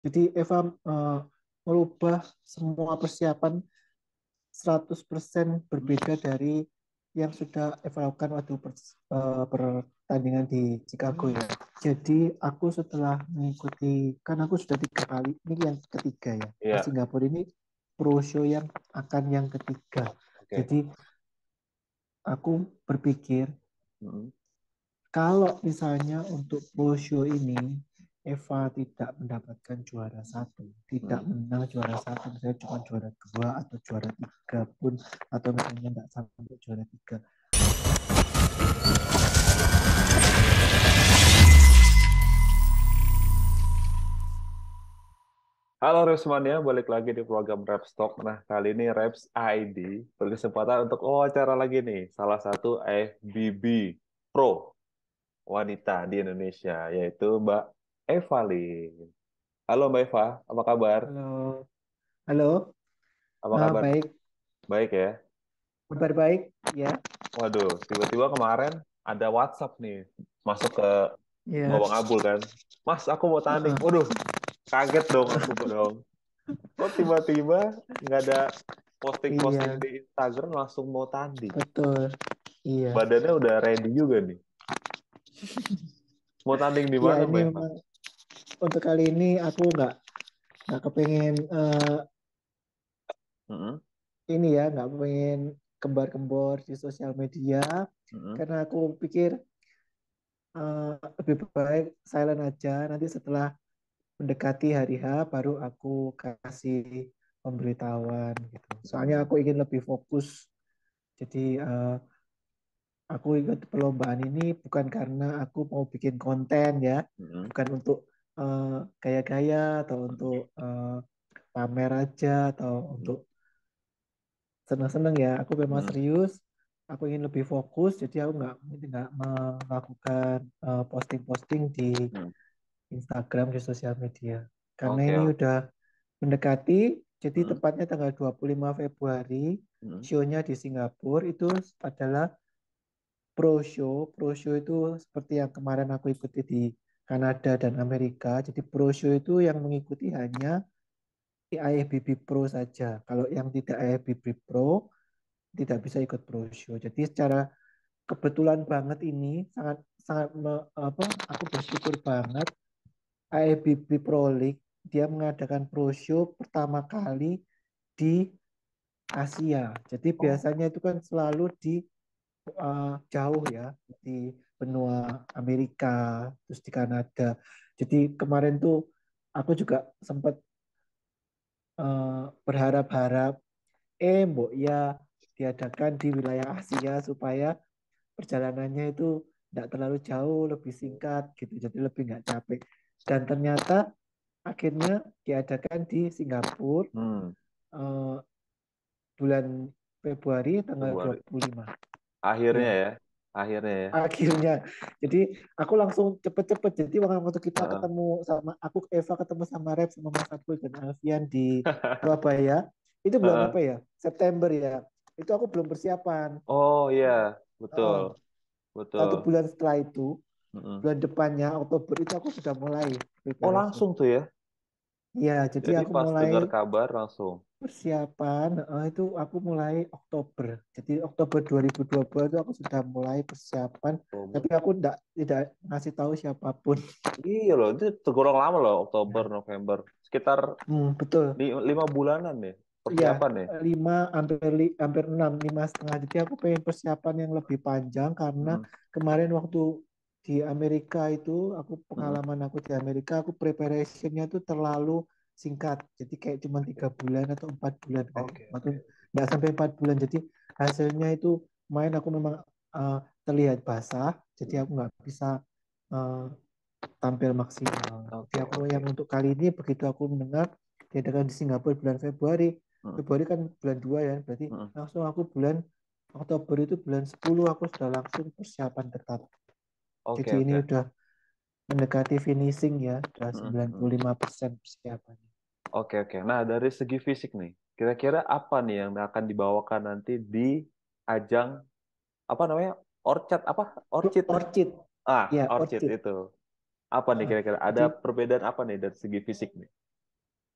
Jadi Eva merubah semua persiapan 100% berbeda dari yang sudah Eva lakukan waktu pertandingan di Chicago ya. Jadi aku setelah mengikuti, kan aku sudah 3 kali, ini yang ketiga ya. Di Iya, Singapura ini pro show yang akan yang ketiga. oke. Jadi aku berpikir Mm-mm. kalau misalnya untuk pro show ini Eva tidak mendapatkan juara satu, tidak Mm. menang juara satu, misalnya cuma juara dua atau juara tiga pun, atau misalnya nggak sampai juara tiga. Halo Repsmania, balik lagi di program Reps Talk. Nah, kali ini Reps ID berkesempatan untuk wawancara lagi nih, salah satu FBB Pro wanita di Indonesia, yaitu Mbak Eva Lin. Halo Mbak Eva, apa kabar? Halo, halo, Apa kabar? baik, Baik ya? kabar baik, ya, Waduh, tiba-tiba kemarin ada WhatsApp nih, masuk ke ya, Bawang Abul kan. Mas, aku mau tanding. uh, Waduh, kaget dong aku dong. Kok tiba-tiba nggak ada posting-posting iya, di Instagram langsung mau tanding? betul, iya, Badannya udah ready juga nih. Mau tanding di iya mana, ini Mbak Eva? memang untuk kali ini aku nggak kepengen Mm-mm, ini ya, nggak pengen kembar-kembor di sosial media mm-mm, karena aku pikir lebih baik silent aja. Nanti setelah mendekati hari H baru aku kasih pemberitahuan gitu. Soalnya mm, aku ingin lebih fokus. Jadi aku ikut perlombaan ini bukan karena aku mau bikin konten ya, mm-mm, bukan untuk eh, gaya-gaya atau untuk pamer aja atau mm-mm, untuk seneng-seneng ya. Aku memang mm-mm, serius. Aku ingin lebih fokus, jadi aku nggak melakukan posting-posting di mm. Instagram di sosial media. Karena Oke, ini oke. udah mendekati, jadi Mm-mm, tepatnya tanggal 25 Februari, mm-mm, show-nya di Singapura itu adalah pro show. Pro show itu seperti yang kemarin aku ikuti di Kanada dan Amerika. Jadi pro show itu yang mengikuti hanya di IFBB Pro saja. Kalau yang tidak IFBB Pro tidak bisa ikut pro show. Jadi secara kebetulan banget ini sangat sangat aku bersyukur banget IFBB Pro League dia mengadakan pro show pertama kali di Asia. Jadi Oh, biasanya itu kan selalu di jauh ya di benua Amerika, terus di Kanada. Jadi kemarin tuh aku juga sempat berharap-harap, mbok ya diadakan di wilayah Asia supaya perjalanannya itu tidak terlalu jauh, lebih singkat gitu, jadi lebih nggak capek. Dan ternyata akhirnya diadakan di Singapura hmm, eh, bulan Februari tanggal dua Februari. puluh lima. Akhirnya Ya, ya, akhirnya ya. akhirnya. Jadi aku langsung cepet-cepet. Jadi waktu kita Heeh, ketemu sama aku Eva ketemu sama Rep sama Mas Abdul dan Alfian di Surabaya, itu bulan heeh. apa ya? September ya. Itu aku belum persiapan. Oh iya, betul, Heeh. betul. 1 bulan setelah itu, Mm-mm. bulan depannya Oktober itu aku sudah mulai Oh preparation. langsung tuh ya. Iya, jadi Jadi aku pas mulai dengar kabar langsung. persiapan itu aku mulai Oktober. Jadi Oktober 2020 itu aku sudah mulai persiapan, Oktober. tapi aku tidak ngasih tahu siapapun. Iya loh, itu tergolong lama loh, Oktober, Ya. November. Sekitar Betul. 5 bulanan nih Iya, persiapan nih. lima hampir enam, 5,5. Jadi aku pengen persiapan yang lebih panjang karena Mm, kemarin waktu di Amerika itu, mm. pengalaman aku di Amerika, aku preparationnya tuh terlalu singkat. Jadi kayak cuma 3 bulan atau 4 bulan kayak, Oke, waktu oke. nggak sampai 4 bulan. Jadi hasilnya itu main aku memang uh, terlihat basah. Jadi Mm. aku nggak bisa uh, tampil maksimal. Jadi Oke, aku yang oke. untuk kali ini begitu aku mendengar diadakan di Singapura bulan Februari, Mm, Februari kan bulan 2 ya, berarti mm. langsung aku bulan Oktober itu bulan 10 aku sudah langsung persiapan ketat. Jadi Oke, ini oke. udah mendekati finishing ya, sudah Mm, sembilan mm. puluh lima persen persiapannya. Oke, oke. Nah, dari segi fisik nih, kira-kira apa nih yang akan dibawakan nanti di ajang apa namanya? Orchard apa? Orchid. Orchid, Ah, ya Orchid Orchid. itu. Apa nih kira-kira? Ada Jadi perbedaan apa nih dari segi fisik nih?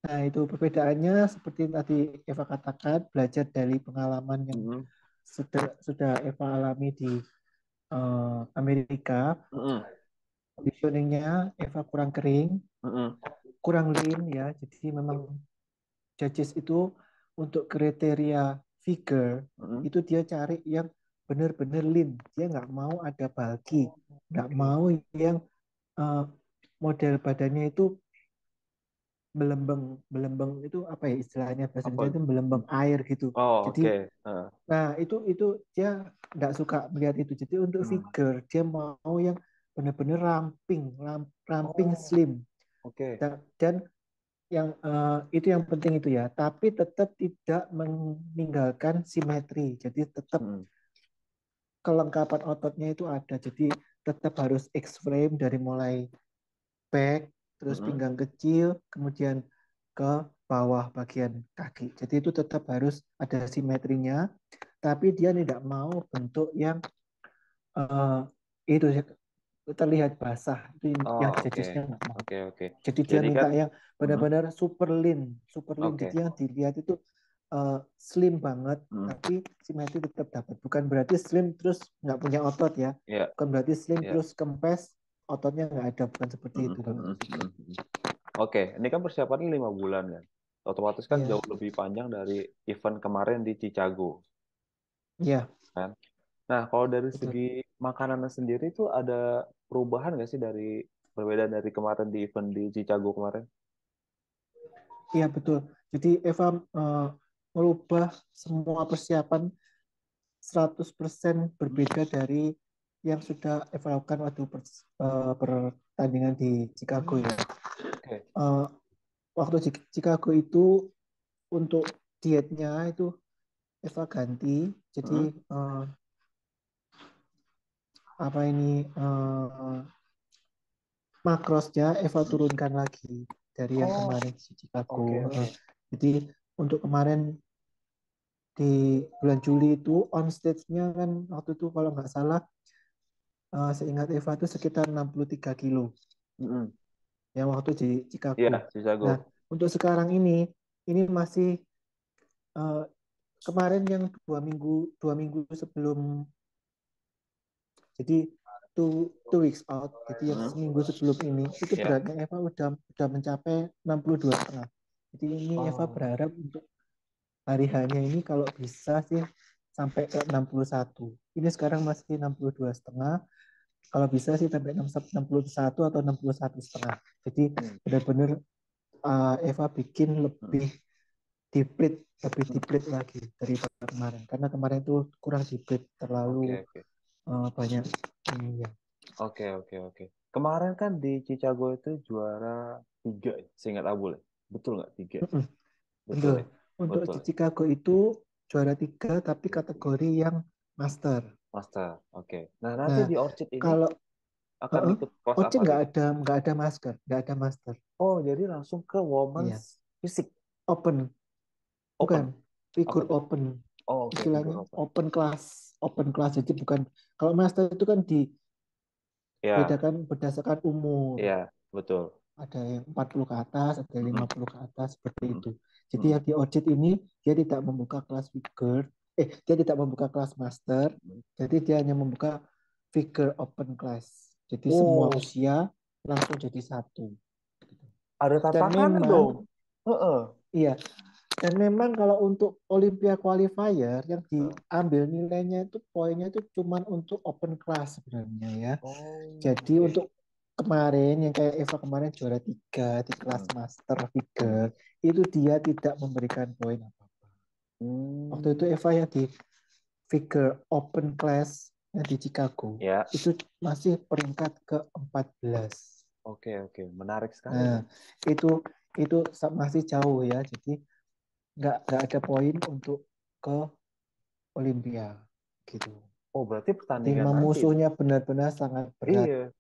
Nah, itu perbedaannya seperti tadi Eva katakan, belajar dari pengalaman yang Mm-mm. sudah Eva alami di Amerika. Mm-mm. Conditioningnya Eva kurang kering, Mm-mm. kurang lean ya. Jadi memang judges itu untuk kriteria figure Mm-mm. itu dia cari yang benar-benar lean. Dia nggak mau ada bulky, Oh, nggak oke. mau yang uh, model badannya itu belembeng, belembeng itu apa ya istilahnya bahasa Apa? Indonesia itu belembeng air gitu. Oh, Jadi, oke. Heeh. nah itu dia nggak suka melihat itu. Jadi untuk Hmm. figure dia mau yang benar-benar ramping, ramping Oh, slim. oke. Dan yang itu yang penting itu ya. Tapi tetap tidak meninggalkan simetri. Jadi tetap Mm-mm. kelengkapan ototnya itu ada. Jadi tetap harus X-frame dari mulai back, terus Mm-mm. pinggang kecil, kemudian ke bawah bagian kaki. Jadi itu tetap harus ada simetrinya, tapi dia tidak mau bentuk yang eh, itu terlihat basah. Itu Oh, yang oke. judgesnya nggak mau. Oke, oke. Jadi dia Jadi minta kan, yang mm, benar-benar super lean, super lean. Jadi oke. yang dilihat itu slim banget, Mm, tapi simetri tetap dapat. Bukan berarti slim terus nggak punya otot ya. ya, Bukan berarti slim ya. terus kempes, ototnya nggak ada. Bukan seperti Mm, itu mm, kalau mm, untuk figure. mm, mm. Oke, ini kan persiapannya 5 bulan kan. Otomatis kan Iya, jauh lebih panjang dari event kemarin di Chicago, iya, kan? Nah, kalau dari betul. segi makanannya sendiri itu ada perubahan nggak sih dari perbedaan dari kemarin di event di Chicago kemarin? Iya, betul. Jadi Eva merubah semua persiapan 100% berbeda dari yang sudah Eva lakukan waktu pertandingan di Chicago Hmm, ya. oke. Eh, waktu di Chicago itu untuk dietnya itu Eva ganti. Jadi Hmm, apa ini makrosnya Eva turunkan lagi dari yang oh, kemarin di Chicago. oke, oke. Jadi untuk kemarin di bulan Juli itu on stage-nya kan waktu itu kalau nggak salah seingat Eva itu sekitar 63 kilo Mm-mm. yang waktu di Chicago. Iya, Nah, Chicago. untuk sekarang ini masih eh, kemarin yang 2 minggu sebelum, jadi two weeks out, jadi yang Mm-mm. seminggu sebelum ini itu Iya. beratnya Eva udah mencapai 62,5. Jadi ini Eva Oh, berharap untuk hari hanya ini kalau bisa sih sampai ke 61. Ini sekarang masih 62,5. Kalau bisa sih sampai 61 atau 61,5. Jadi hmm, benar-benar Eva bikin hmm. lebih diplit lagi daripada kemarin. Karena kemarin itu kurang diplit, terlalu Oke, oke. banyak ini ya. Oke, oke, oke. Kemarin kan di Chicago itu juara 3, ya, seingat Abul, ya? Betul nggak 3? Mm-mm, Betul betul. ya? Untuk Betul di ya? Chicago itu juara 3 tapi Juara 3. kategori yang master. Master. Oke. Nah, nanti Nah, di Orchid ini kalau akan ikut kelas Oce apa gitu? nggak ada master, nggak ada master. Oh, jadi langsung ke Women's Iya, Fisik open, bukan Open. Apa figur tuh? open. Oh, oke, figure Istilahnya open. open class. Jadi bukan, kalau master itu kan Ya, dibedakan berdasarkan umur. ya, betul. Ada yang 40 ke atas, ada yang Mm-mm, 50 ke atas, seperti mm-mm, itu. Jadi mm-mm, yang di audit ini dia tidak membuka kelas figure, dia tidak membuka kelas master, mm-mm. jadi dia hanya membuka figure open class. Jadi semua Oh, usia langsung jadi satu. ada Dan tatakannya dong. memang, Heeh. iya, dan memang kalau untuk Olympia qualifier yang diambil nilainya itu poinnya itu cuman untuk open class sebenarnya ya. Oh, Jadi oke. untuk kemarin yang kayak Eva kemarin juara 3 di kelas Mm-mm, master mm-mm. figure itu dia tidak memberikan poin apa-apa. Waktu itu Hmm, Eva yang di figure open class yang di Chicago ya, itu masih peringkat ke-14. oke, oke. Menarik sekali Nah, nih. itu itu masih jauh ya. Jadi nggak ada poin untuk ke Olympia gitu. Oh, berarti Jadi pertandingan memang nanti itu. musuhnya benar-benar sangat berat. Iya,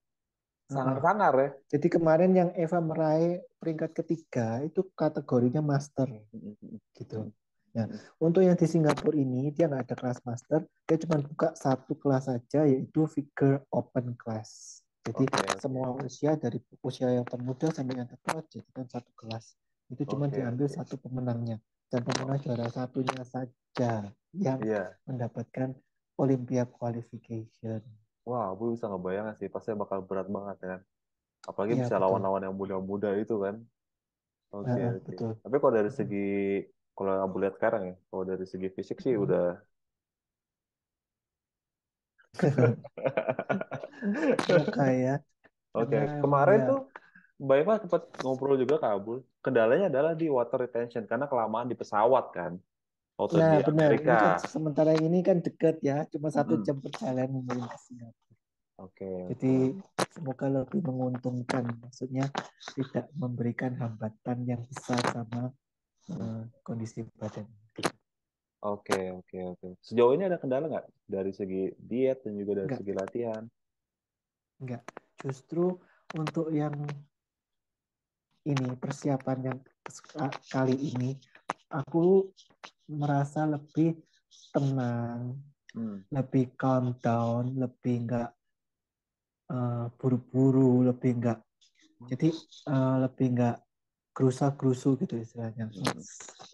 Heeh. sangar-sangar ya. Jadi kemarin yang Eva meraih peringkat ketiga itu kategorinya master Mm-mm, gitu. mm-mm, Nah, mm-mm. untuk yang di Singapura ini dia nggak ada kelas master, dia cuma buka satu kelas saja yaitu figure open class. Jadi Oke, oke. semua usia dari usia yang termuda sampai yang tertua jadikan satu kelas. Itu cuma Oke, diambil oke. satu pemenangnya. Dan pemenang juara satunya saja yang Iya. mendapatkan Olympia Qualification. Wah, aku bisa ngebayang sih, pasti bakal berat banget kan. Apalagi Iya, bisa betul. lawan-lawan yang muda-muda itu kan. Oke, oke. Betul. Tapi kalau dari segi, kalau aku lihat sekarang ya, kalau dari segi fisik sih udah. Semoga ya. Oke, Karena emang kemarin ya, tuh Mbak Eva sempat ngobrol juga ke Abul. Kendalanya adalah di water retention karena kelamaan di pesawat kan, waktu nah di benar. Amerika. Ini kan sementara ini kan dekat ya. Cuma satu Mm-mm. jam perjalanan dari ke Singapura. Oke, Jadi oke, semoga lebih menguntungkan. Maksudnya tidak memberikan hambatan yang besar sama mm. kondisi badan. Oke, oke, oke. Sejauh ini ada kendala nggak dari segi diet dan juga dari Enggak, segi latihan? enggak. Justru untuk yang ini persiapan yang kali ini aku merasa lebih tenang, Hmm. lebih calm down, lebih enggak buru-buru, lebih enggak jadi lebih enggak gerusa-gerusu gitu istilahnya. Hmm.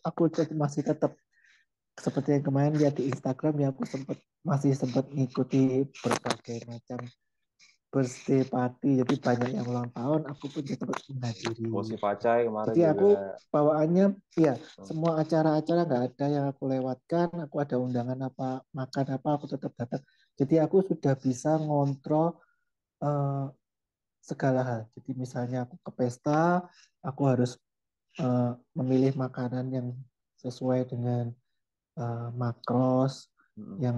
Aku masih tetap seperti yang kemarin lihat di Instagram ya aku masih sempat ngikuti berbagai macam birthday party jadi banyak yang ulang tahun aku pun tetap Musi menghadiri. Pacai kemarin Jadi juga. aku bawaannya ya Hmm. semua acara-acara nggak ada yang aku lewatkan. Aku ada undangan apa makan apa aku tetap datang. Jadi aku sudah bisa ngontrol eh, segala hal. Jadi misalnya aku ke pesta, aku harus memilih makanan yang sesuai dengan makros Hmm. yang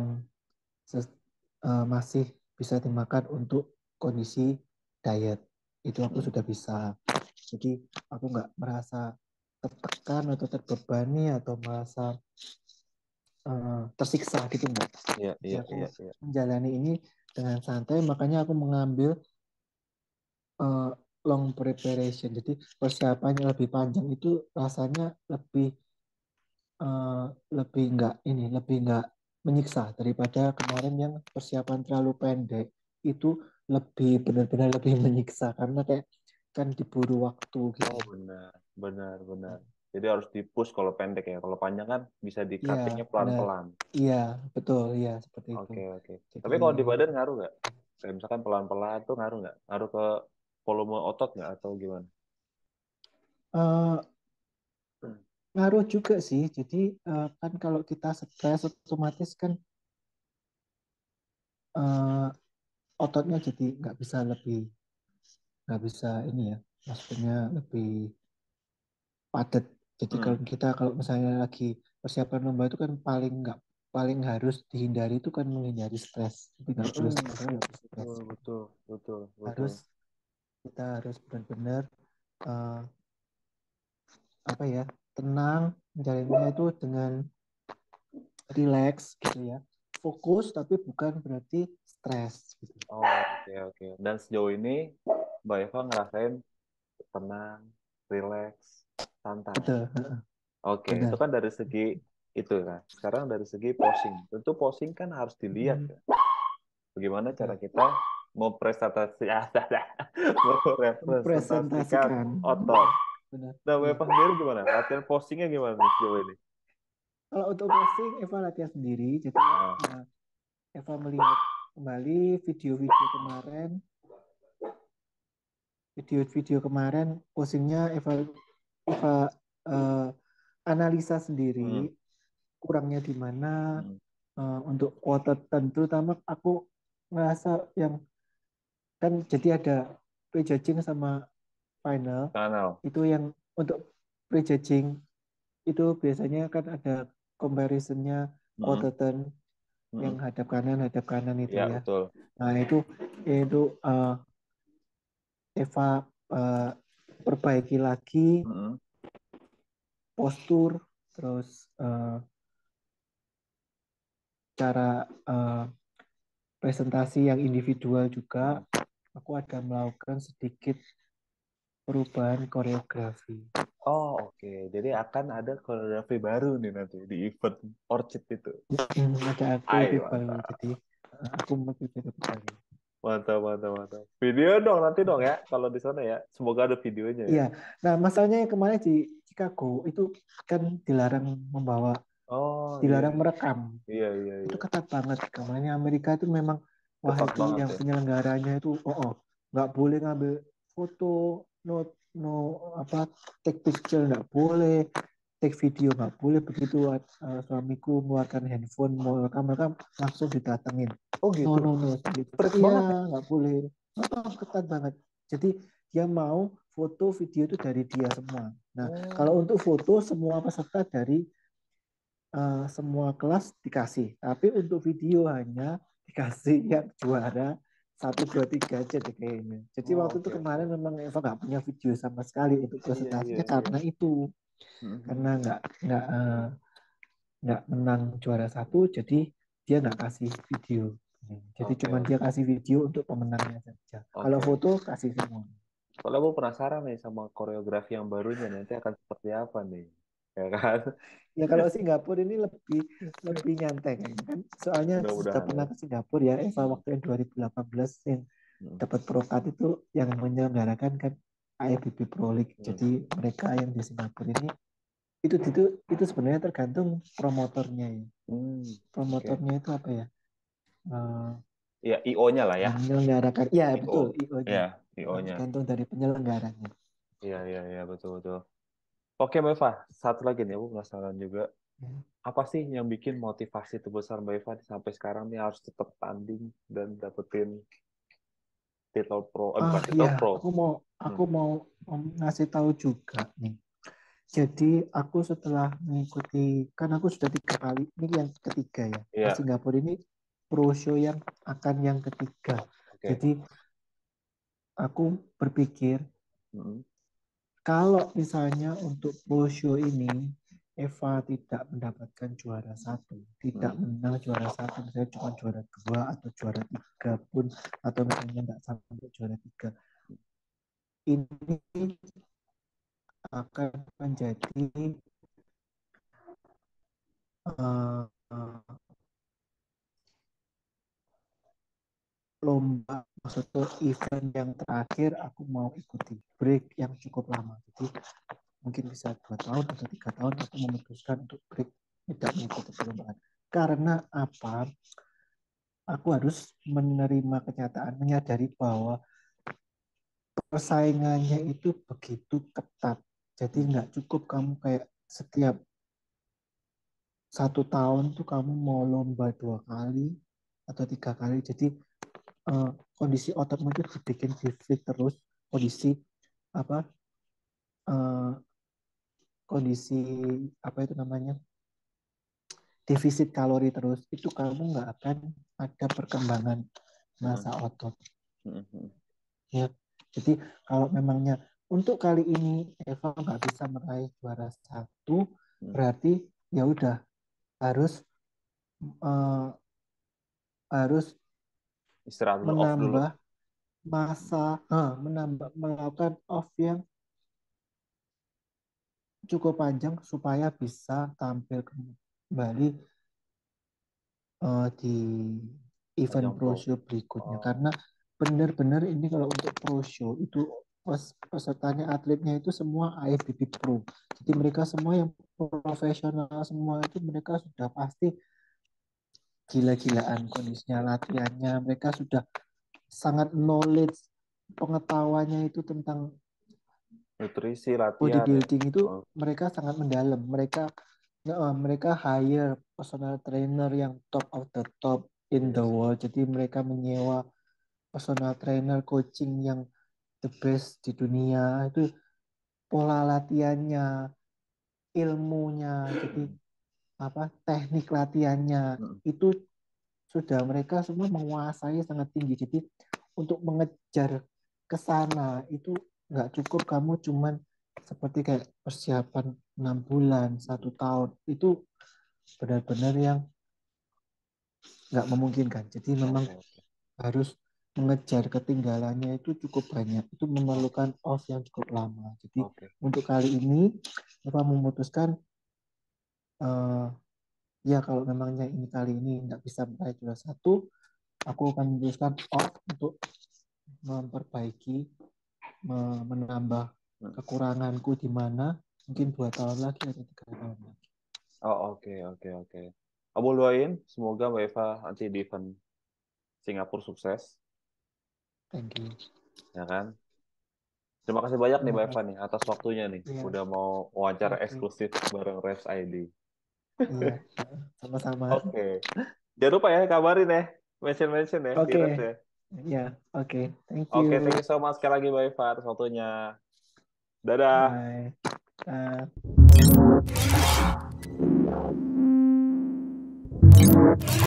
masih bisa dimakan untuk kondisi diet. Itu aku Hmm. sudah bisa. Jadi aku nggak merasa tertekan atau terbebani atau merasa tersiksa gitu enggak. Iya, Jadi iya, aku iya, iya. menjalani ini dengan santai, makanya aku mengambil eh, long preparation. Jadi persiapannya lebih panjang itu rasanya eh, lebih enggak menyiksa daripada kemarin yang persiapan terlalu pendek itu lebih benar-benar lebih menyiksa karena kayak kan diburu waktu gitu. Oh, benar, benar, benar. Jadi harus di-push kalau pendek ya. Kalau panjang kan bisa Iya, di-cuttingnya benar. pelan-pelan. Iya, betul, iya seperti itu. Oke, oke. Jadi Tapi kalau di badan ngaruh nggak? Kayak misalkan pelan-pelan tuh ngaruh nggak? Ngaruh ke volume otot nggak atau gimana? eh, Hmm. ngaruh juga sih. Jadi kan kalau kita stres otomatis kan eh, ototnya jadi nggak bisa ini ya. Maksudnya lebih padat. Jadi Hmm. kalau misalnya lagi persiapan lomba itu kan paling harus dihindari itu kan menghindari stres. Jadi nggak boleh Mm-mm. stres, nggak boleh stres. Betul, betul, betul, betul. Harus kita harus benar-benar eh, apa ya tenang menjalannya itu dengan relax gitu ya. Fokus tapi bukan berarti stres gitu. Oh, oke, oke. Dan sejauh ini Mbak Eva ngerasain tenang, rileks, santai. Betul, Oke, itu benar. kan dari segi itu kan. Sekarang dari segi posing. Tentu posing kan harus dilihat Hmm, ya. Bagaimana cara betul. kita merepresentasikan Presentasikan. otot. Benar. Nah, Mbak Iya. Eva sendiri gimana? Latihan posingnya gimana nih sejauh ini? Kalau untuk posting Eva latihan sendiri, jadi Ah, Eva melihat kembali video-video kemarin, video-video kemarin postingnya Eva eh, analisa hmm, sendiri kurangnya di mana hmm. untuk kuota tentu terutama aku ngerasa yang kan jadi ada prejudging sama final Kanal. itu yang untuk prejudging itu biasanya kan ada comparisonnya Hmm, quarter turn yang hmm. hadap kanan itu Ya, ya. betul. Nah itu Eva eh, perbaiki lagi Hmm, postur terus cara presentasi yang individual juga hmm. aku ada melakukan sedikit perubahan koreografi. Oh, oke. Jadi akan ada koreografi baru nih nanti di event Orchid itu. Ada Ay, aktivitas baru mantap. jadi aku mau aktivitas baru. Mantap, mantap, mantap. Video dong nanti dong ya, kalau di sana ya. Semoga ada videonya ya. Iya, nah masalahnya yang kemarin di Chicago itu kan Oh iya, dilarang merekam. iya, iya, Itu iya. ketat banget. Kamarnya Amerika itu memang wah Ketat itu banget yang ya. penyelenggaranya itu nggak boleh ngambil foto, no no apa take picture nggak boleh, take video nggak boleh. Begitu suamiku mengeluarkan handphone mau rekam langsung didatengin. Oh No gitu. no no gitu. Strict Iya banget ya. nggak boleh. Ketat banget. Jadi dia mau foto video itu dari dia semua. Nah Oh, kalau untuk foto semua peserta dari semua kelas dikasih, tapi untuk video hanya dikasih yang juara satu dua tiga aja deh kayaknya. Jadi oh, waktu itu oke, kemarin oke. memang Eva nggak punya video sama sekali untuk Iya, iya, presentasinya iya. karena itu, karena Mhm. nggak menang juara satu, jadi dia nggak kasih video. Jadi Oke, cuma dia oke. kasih video untuk pemenangnya saja. Kalau Oke. foto kasih semua. Soalnya aku penasaran nih sama koreografi yang barunya nanti akan seperti apa nih. Ya kan? Ya kalau Singapura ini lebih lebih nyantai kayaknya kan. Soalnya sudah Mudah-mudahan ya. pernah ke Singapura ya Eva Hmm. waktu yang 2018 yang Hmm. dapat prokat itu yang menyelenggarakan kan IFBB Pro League. Hmm. Jadi mereka yang di Singapura ini itu sebenarnya tergantung promotornya ya. Hmm. Oke. Promotornya itu apa ya? Eh, Ya, IO-nya lah ya. yang menyelenggarakan. Ya IO. betul IO-nya. Ya, IO-nya. Tergantung dari penyelenggaranya. Iya, iya, iya, betul, betul. Oke, Mbak Eva. Satu lagi nih, aku penasaran juga. Ya. Apa sih yang bikin motivasi terbesar Mbak Eva sampai sekarang nih harus tetap tanding dan dapetin titel pro, Ah bukan titel ya, pro. aku mau Hmm. aku mau ngasih tahu juga nih. Jadi aku setelah mengikuti, kan aku sudah 3 kali, ini yang ketiga ya. Ke Iya, Singapura ini pro show yang akan yang ketiga. oke. Jadi aku berpikir Hmm. kalau misalnya untuk pro show ini Eva tidak mendapatkan juara satu, tidak Hmm. menang juara satu, misalnya cuma juara dua atau juara tiga pun, atau misalnya tidak sampai juara tiga, ini akan menjadi uh, lomba, maksudnya event yang terakhir aku mau ikuti break yang cukup lama. Jadi mungkin bisa 2 tahun atau 3 tahun aku memutuskan untuk break tidak mengikuti perlombaan. Karena apa? Aku harus menerima kenyataan, menyadari bahwa persaingannya itu begitu ketat. Jadi Hmm. nggak cukup kamu kayak setiap 1 tahun tuh kamu mau lomba 2 kali atau 3 kali. Jadi kondisi otakmu itu dibikin di terus, kondisi apa eh, kondisi apa itu namanya defisit kalori terus, itu kamu nggak akan ada perkembangan Hmm. masa otot Hmm. Hmm. ya. Jadi kalau memangnya untuk kali ini Eva nggak bisa meraih juara satu, Hmm. berarti ya udah harus eh, harus Istirahat dulu, off dulu. menambah menambah melakukan off yang cukup panjang supaya bisa tampil kembali di event Ajang pro pro. show berikutnya, Oh. karena benar-benar ini kalau untuk pro show itu pesertanya atletnya itu semua IFBB Pro, jadi Hmm. mereka semua yang profesional semua itu mereka sudah pasti gila-gilaan kondisinya, latihannya mereka sudah sangat knowledge, pengetahuannya itu tentang Nutrisi, latihan ya. bodybuilding itu Oh, mereka sangat mendalam. Mereka hire personal trainer yang top of the top in iya the sih. world. Jadi mereka menyewa personal trainer coaching yang the best di dunia. Itu pola latihannya, ilmunya, jadi Hmm. apa teknik latihannya Hmm. itu sudah mereka semua menguasai sangat tinggi. Jadi untuk mengejar ke sana itu nggak cukup kamu cuman seperti kayak persiapan 6 bulan, 1 tahun, itu benar-benar yang nggak memungkinkan. Jadi memang Oke, oke. harus mengejar ketinggalannya itu cukup banyak. Itu Oke, memerlukan off yang cukup lama. Jadi oke. untuk kali ini Eva memutuskan eh, ya kalau memangnya ini kali ini nggak bisa meraih juara satu, aku akan memutuskan off untuk memperbaiki, menambah Hmm. kekuranganku di mana. mungkin 2 tahun lagi atau 3 tahun lagi. Oh, oke, oke, oke. Kamu doain, semoga Mbak Eva nanti di event Singapura sukses, Thank you. ya kan? Terima kasih banyak nih Terima Mbak Eva kasih. nih atas waktunya nih, Iya, udah mau wawancara oke. eksklusif bareng Reps ID. Iya, sama-sama. Oke, jangan lupa ya kabarin ya, mention ya di Oke, Reps ya. ya, oke. Thank Oke, you. thank you so much sekali lagi Mbak Eva atas waktunya. Dadah. Bye.